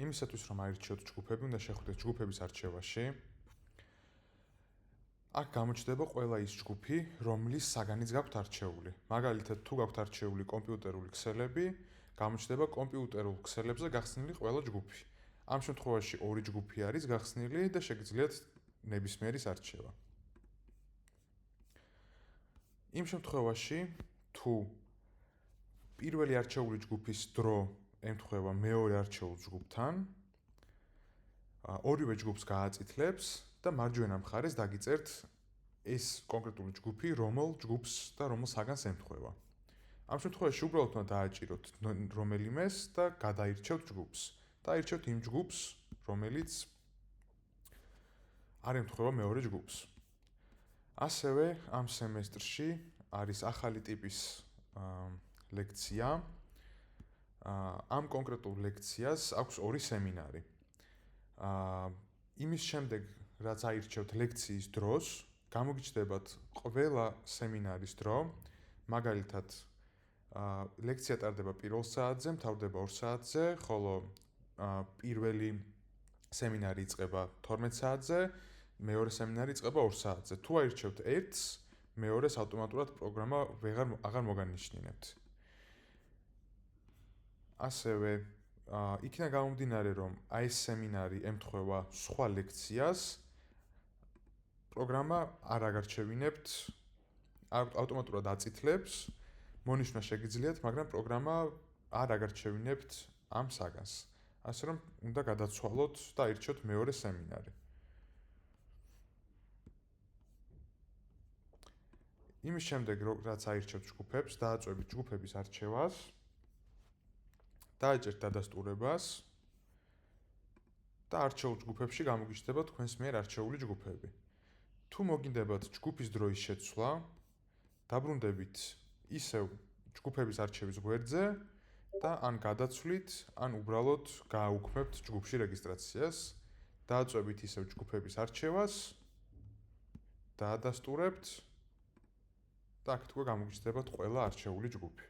იმისათვის რომ აირჩიოთ ჯგუფები, უნდა შეხვდეთ ჯგუფების არჩევაში. აქ გამოჩნდება ყველა ის ჯგუფი, რომლის საგანიც გაქვთ არჩეული. მაგალითად, თუ გაქვთ არჩეული კომპიუტერული ქსელები, გამოჩნდება კომპიუტერულ ქსელებზე გახსნილი ყველა ჯგუფი. ამ შემთხვევაში ორი ჯგუფი არის გახსნილი და შეგიძლიათ ნებისმიერის არჩევა. იმ შემთხვევაში, თუ პირველი არჩეული ჯგუფის დრო ემთხვევა მეორე არჩეულ ჯგუფთან, ორივე ჯგუფს გააწითლებს და მარჯვენა მხარეს დაგიწერთ ეს კონკრეტული ჯგუფი, რომელ ჯგუფს და რომელ საგანს ემთხვევა. ამ შემთხვევაში უბრალოდ უნდა დააჭიროთ რომელიმეს და გადაირჩევთ ჯგუფს. დაირჩევთ იმ ჯგუფს, რომელიც არ ემთხვევა მეორე ჯგუფს. ასევე ამ სემესტრში არის ახალი ტიპის ლექცია. ამ კონკრეტულ ლექციას აქვს ორი სემინარი. იმის შემდეგ, რაც აირჩევთ ლექციის დროს, გამოგიჩნდებათ ყველა სემინარის დრო, მაგალითად, ლექცია ტარდება პირველ საათზე, მთავრდება 2 საათზე, ხოლო პირველი სემინარი იწყება 12 საათზე, მეორე სემინარი იწყება 2 საათზე. თუ აირჩევთ ერთს, მეორეს ავტომატურად პროგრამა აღარ მოგანიშნინებთ. ასევე იქიდან გამომდინარე, რომ აი ეს სემინარი ემთხვევა სხვა ლექციას, პროგრამა არ აგარჩევინებთ, ავტომატურად აწითლებს, მონიშნა შეგიძლიათ, მაგრამ პროგრამა არ აგარჩევინებთ ამ საგანს. ასე რომ უნდა გადაცვალოთ და აირჩიოთ მეორე სემინარი. იმის შემდეგ, რაც აირჩევთ ჯგუფებს, დააწვევით ჯგუფების არჩევას. დააჭერთ დადასტურებას და არჩეულ ჯგუფებში გამოგიჩნდება თქვენს მიერ არჩეული ჯგუფები. თუ მოგინდებათ ჯგუფის დროის შეცვლა, დაბრუნდებით ისევ ჯგუფების არჩევის გვერდზე და ან გადაცვლით, ან უბრალოდ გააუქმებთ ჯგუფში რეგისტრაციას, დააწვევით ისევ ჯგუფების არჩევას, დაადასტურებთ და აქ თქვენ გამოგიჩნდებათ ყველა არჩეული ჯგუფი.